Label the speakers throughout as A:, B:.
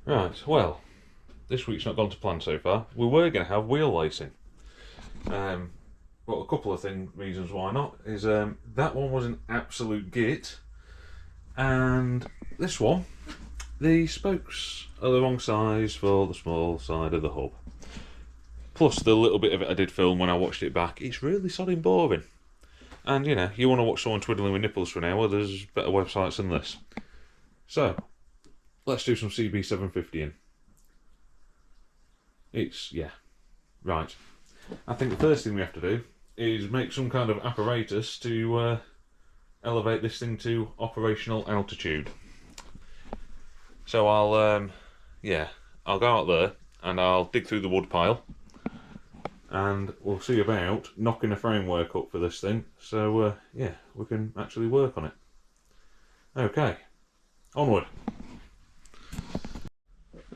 A: Right, well, this week's not gone to plan so far. We were going to have wheel lacing. But a couple of reasons why not is that one was an absolute git, and this one, the spokes are the wrong size for the small side of the hub. Plus, the little bit of it I did film when I watched it back, it's really sodding boring. And you know, you want to watch someone twiddling with nipples for an hour, there's better websites than this. So, let's do some CB750 yeah, right. I think the first thing we have to do is make some kind of apparatus to elevate this thing to operational altitude. So I'll go out there and I'll dig through the wood pile, and we'll see about knocking a framework up for this thing, so yeah, we can actually work on it. Okay, onward.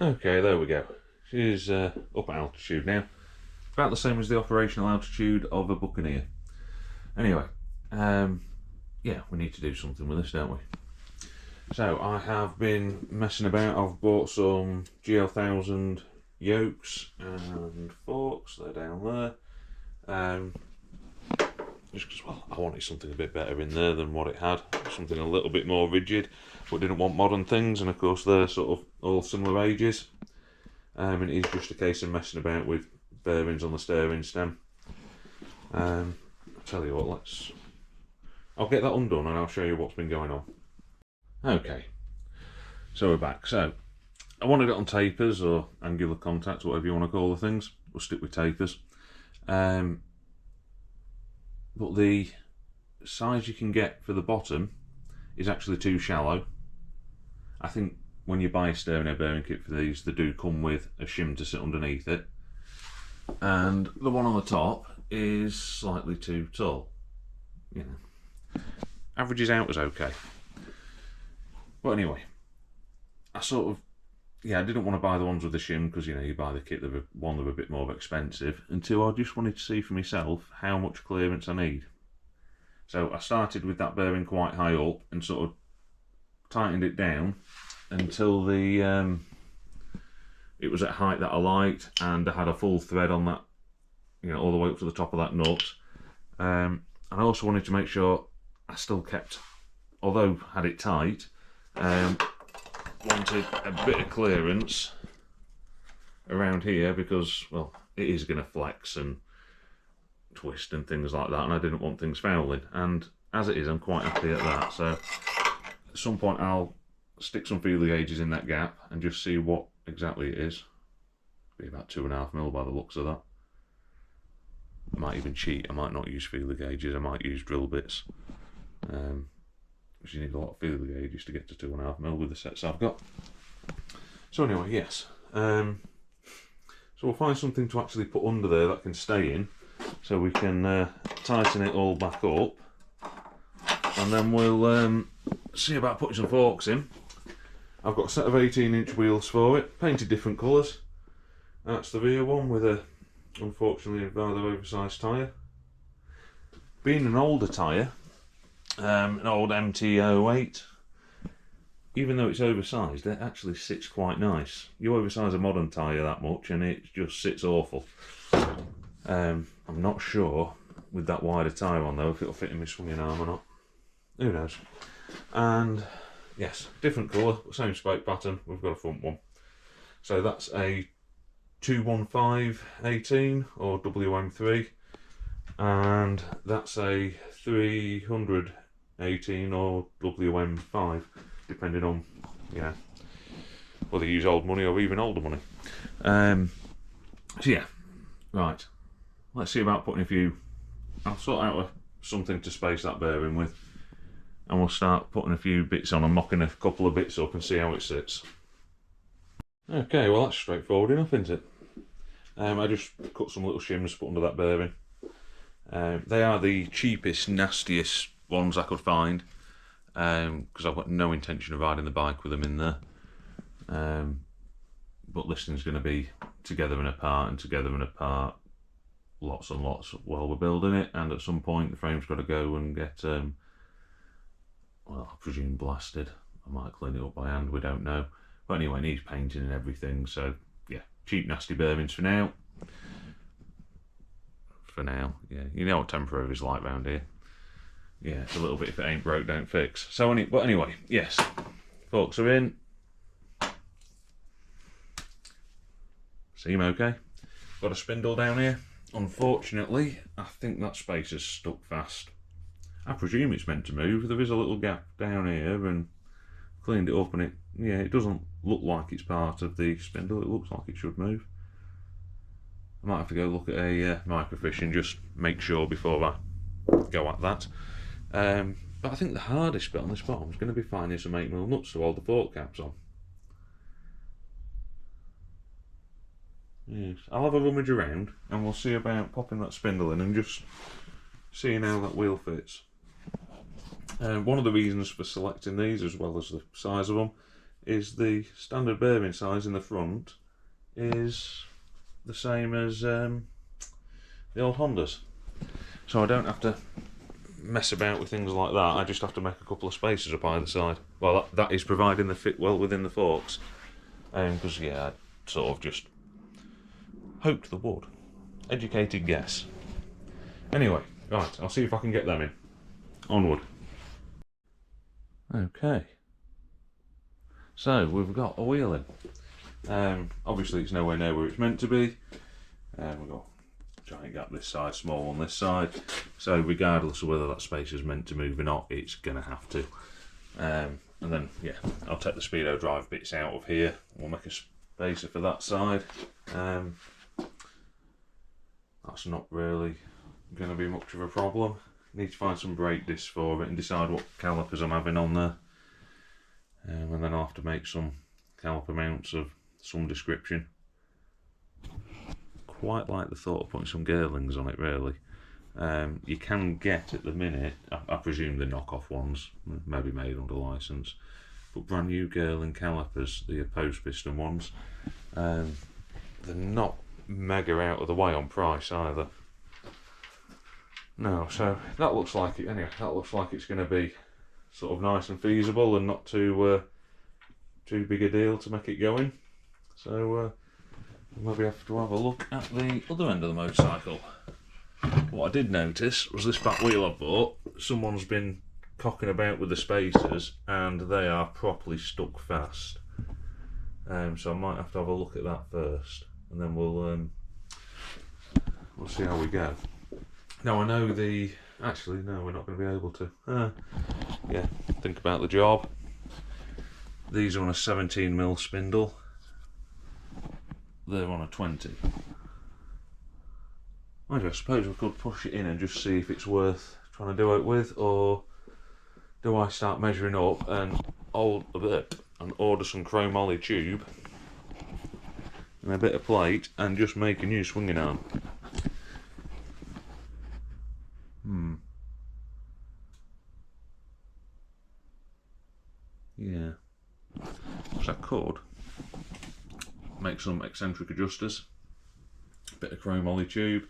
A: Okay, there we go. She's up at altitude now. About the same as the operational altitude of a Buccaneer. Anyway, yeah, we need to do something with this, don't we? So I have been messing about. I've bought some GL1000 yokes and forks. They're down there. Just because, well, I wanted something a bit better in there than what it had. Something a little bit more rigid, but didn't want modern things. And of course, they're sort of all similar ages. And it is just a case of messing about with bearings on the steering stem. I'll tell you what, I'll get that undone and I'll show you what's been going on. Okay, so we're back. So I wanted it on tapers or angular contacts, whatever you want to call the things. We'll stick with tapers. But the size you can get for the bottom is actually too shallow. I think when you buy a steering head bearing kit for these, they do come with a shim to sit underneath it. And the one on the top is slightly too tall. You know, averages out as okay. But anyway, I didn't want to buy the ones with the shim because, you know, you buy the kit, they're a bit more expensive, and two, I just wanted to see for myself how much clearance I need. So I started with that bearing quite high up and sort of tightened it down until it was at height that I liked, and I had a full thread on that, you know, all the way up to the top of that nut. And I also wanted to make sure I still kept, although had it tight, wanted a bit of clearance around here because, well, it is going to flex and twist and things like that, and I didn't want things fouling. And as it is, I'm quite happy at that. So at some point I'll stick some feeler gauges in that gap and just see what exactly it is. Be about 2.5mm by the looks of that. I might even cheat. I might not use feeler gauges. I might use drill bits. Because you need a lot of feeler gauges to get to 2.5mm with the sets I've got. So anyway, yes. So we'll find something to actually put under there that can stay in, so we can tighten it all back up, and then we'll see about putting some forks in. I've got a set of 18-inch wheels for it, painted different colours. That's the rear one with a, unfortunately, a rather oversized tyre. Being an older tyre, an old MT-08, even though it's oversized, it actually sits quite nice. You oversize a modern tyre that much and it just sits awful. I'm not sure with that wider tyre on though if it'll fit in my swinging arm or not. Who knows? And yes, different colour, same spoke pattern. We've got a front one. So that's a 215/18 or WM3, and that's a 300/18 or WM5, depending on, you know, whether you use old money or even older money. So yeah, right. Let's see about putting a few. I'll sort out something to space that bearing with, and we'll start putting a few bits on and mocking a couple of bits up and see how it sits. Okay, well that's straightforward enough, isn't it? I just cut some little shims to put under that bearing. They are the cheapest, nastiest ones I could find, because I've got no intention of riding the bike with them in there. But this thing's going to be together and apart and together and apart lots and lots while we're building it, and at some point the frame's got to go and get, well, I presume blasted. I might clean it up by hand, we don't know. But anyway, needs painting and everything, so yeah, cheap nasty bearings for now. For now, yeah, you know what temporary is like round here. Yeah, it's a little bit, if it ain't broke, don't fix. So but anyway, yes, forks are in. Seem okay. Got a spindle down here. Unfortunately, I think that space is stuck fast. I presume it's meant to move. There is a little gap down here, and cleaned it up, and it doesn't look like it's part of the spindle. It looks like it should move. I might have to go look at a microfiche and just make sure before I go at that. But I think the hardest bit on this bottom is going to be finding some 8mm nuts to hold the fork caps on. Yes, I'll have a rummage around and we'll see about popping that spindle in and just seeing how that wheel fits. One of the reasons for selecting these, as well as the size of them, is the standard bearing size in the front is the same as the old Hondas. So I don't have to mess about with things like that. I just have to make a couple of spaces up either side. Well, that is providing the fit well within the forks. Because yeah, I sort of just hoped they would. Educated guess. Anyway, right, I'll see if I can get them in. Onward. Okay. So we've got a wheel in. Obviously it's nowhere near where it's meant to be. We've got a giant gap this side, small on this side. So regardless of whether that space is meant to move or not, it's going to have to. And then, yeah, I'll take the speedo drive bits out of here. We'll make a spacer for that side. That's not really going to be much of a problem. Need to find some brake discs for it and decide what calipers I'm having on there. And then I'll have to make some caliper mounts of some description. Quite like the thought of putting some Girlings on it, really. You can get at the minute, I presume the knockoff ones, maybe made under licence, but brand new Girling calipers, the post piston ones. They're not mega out of the way on price either. No, so that looks like it anyway. That looks like it's going to be sort of nice and feasible and not too big a deal to make it going. So maybe have to have a look at the other end of the motorcycle. What I did notice was this back wheel I bought. Someone's been cocking about with the spacers and they are properly stuck fast. So I might have to have a look at that first, and then we'll see how we go. Now I know actually no, we're not going to be able to. Yeah, think about the job. These are on a 17mm spindle. They're on a 20. I suppose we could push it in and just see if it's worth trying to do it with, or do I start measuring up and order some chromoly tube and a bit of plate and just make a new swinging arm. Yeah. So I could make some eccentric adjusters, a bit of chromoly tube.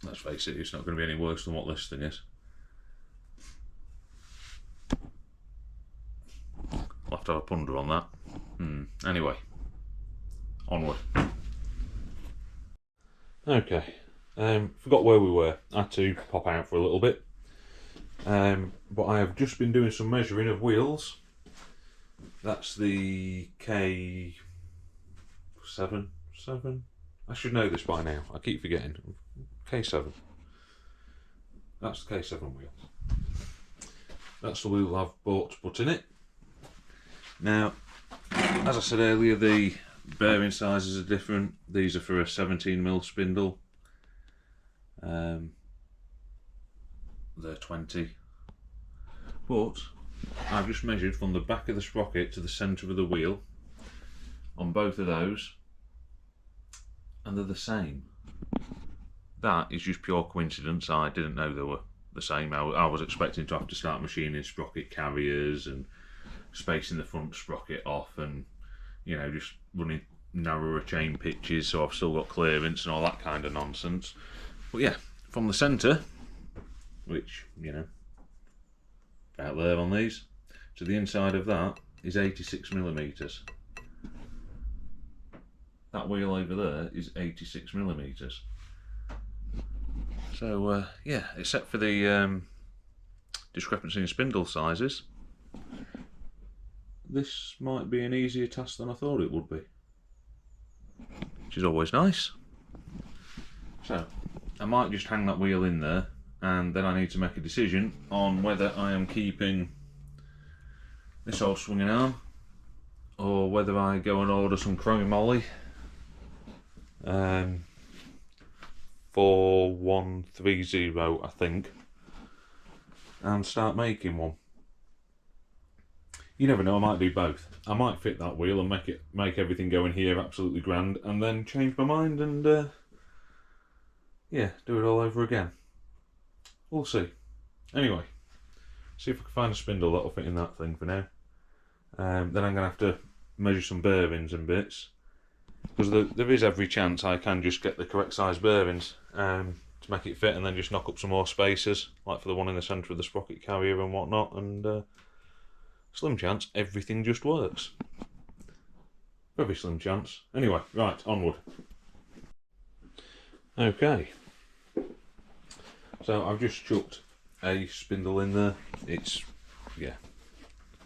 A: Let's face it, it's not going to be any worse than what this thing is. I'll have to have a ponder on that. Anyway, onward. Okay, forgot where we were. I had to pop out for a little bit. But I have just been doing some measuring of wheels. That's the K7. I should know this by now. I keep forgetting. K7. That's the K7 wheel. That's the wheel I've bought to put in it. Now, as I said earlier, the bearing sizes are different. These are for a 17mm spindle. They're 20. But I've just measured from the back of the sprocket to the centre of the wheel on both of those, and they're the same. That is just pure coincidence. I didn't know they were the same. I was expecting to have to start machining sprocket carriers and spacing the front sprocket off, and you know, just running narrower chain pitches so I've still got clearance and all that kind of nonsense. But yeah, from the centre, which, you know, out there on these, So the inside of that is 86mm. That wheel over there is 86mm. So yeah, except for the discrepancy in spindle sizes, this might be an easier task than I thought it would be, which is always nice. So I might just hang that wheel in there, and then I need to make a decision on whether I am keeping this old swinging arm or whether I go and order some chromoly 4130, I think, and start making one. You never know, I might do both. I might fit that wheel and make everything go in here absolutely grand, and then change my mind and yeah, do it all over again. We'll see. Anyway, see if I can find a spindle that'll fit in that thing for now. Then I'm going to have to measure some bearings and bits, because there is every chance I can just get the correct size bearings to make it fit, and then just knock up some more spacers, like for the one in the centre of the sprocket carrier and whatnot, and slim chance everything just works. Very slim chance. Anyway, right, onward. Okay. So I've just chucked a spindle in there. It's, yeah,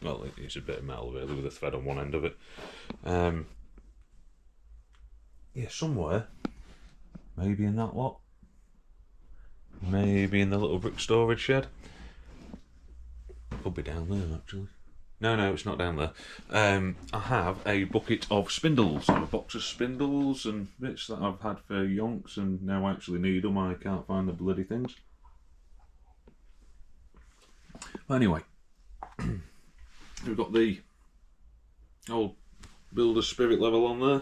A: well, it's a bit of metal really with a thread on one end of it. Yeah, somewhere, maybe in that lot, maybe in the little brick storage shed. Could be down there actually. No, it's not down there. I have a bucket of spindles, a box of spindles and bits that I've had for yonks, and now I actually need them. I can't find the bloody things. Well, anyway, we've got the old builder's spirit level on there.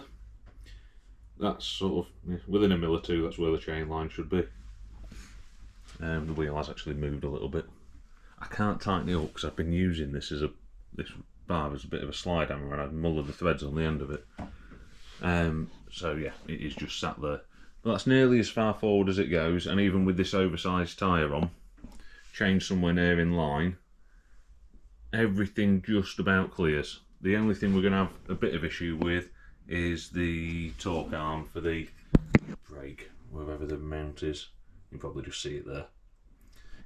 A: That's sort of, yeah, within a mil or two, that's where the chain line should be. The wheel has actually moved a little bit. I can't tighten it up because I've been using this bar as a bit of a slide hammer, and I've mullered the threads on the end of it. So yeah, it is just sat there. But that's nearly as far forward as it goes, and even with this oversized tyre on, chain somewhere near in line, everything just about clears. The only thing we're going to have a bit of issue with is the torque arm for the brake, wherever the mount is. You can probably just see it there.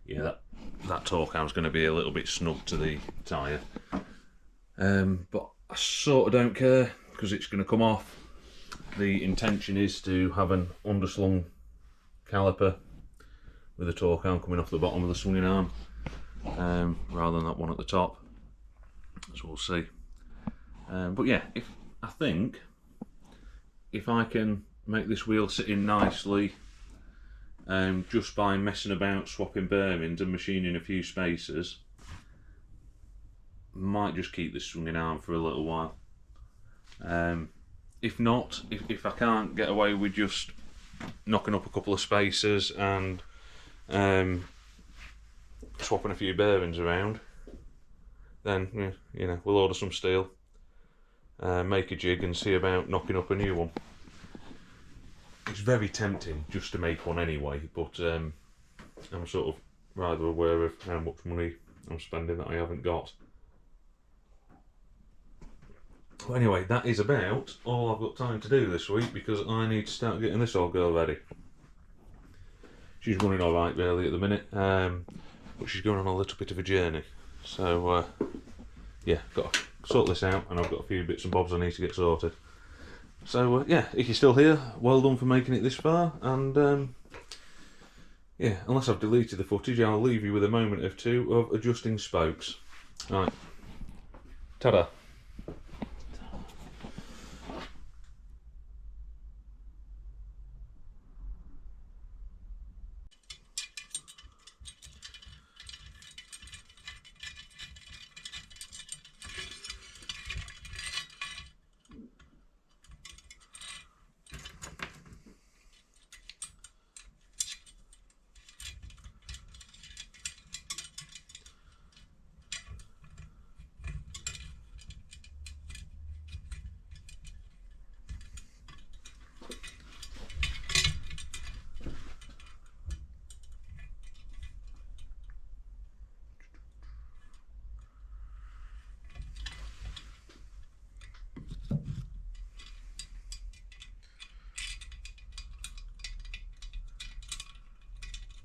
A: Yeah, that torque arm's going to be a little bit snug to the tyre. But I sort of don't care, because it's going to come off. The intention is to have an underslung caliper with a torque arm coming off the bottom of the swinging arm, rather than that one at the top. So we'll see. But yeah, I think if I can make this wheel sit in nicely, just by messing about, swapping bearings and machining a few spacers, might just keep this swinging arm for a little while. If not, if I can't get away with just knocking up a couple of spacers and swapping a few bearings around, then you know, we'll order some steel, make a jig and see about knocking up a new one. It's very tempting just to make one anyway, but I'm sort of rather aware of how much money I'm spending that I haven't got. Well, anyway, that is about all I've got time to do this week, because I need to start getting this old girl ready. She's running alright really at the minute, but she's going on a little bit of a journey. So yeah, got to sort this out, and I've got a few bits and bobs I need to get sorted. So yeah, if you're still here, well done for making it this far, and yeah, unless I've deleted the footage, I'll leave you with a moment or two of adjusting spokes. Right, ta-da.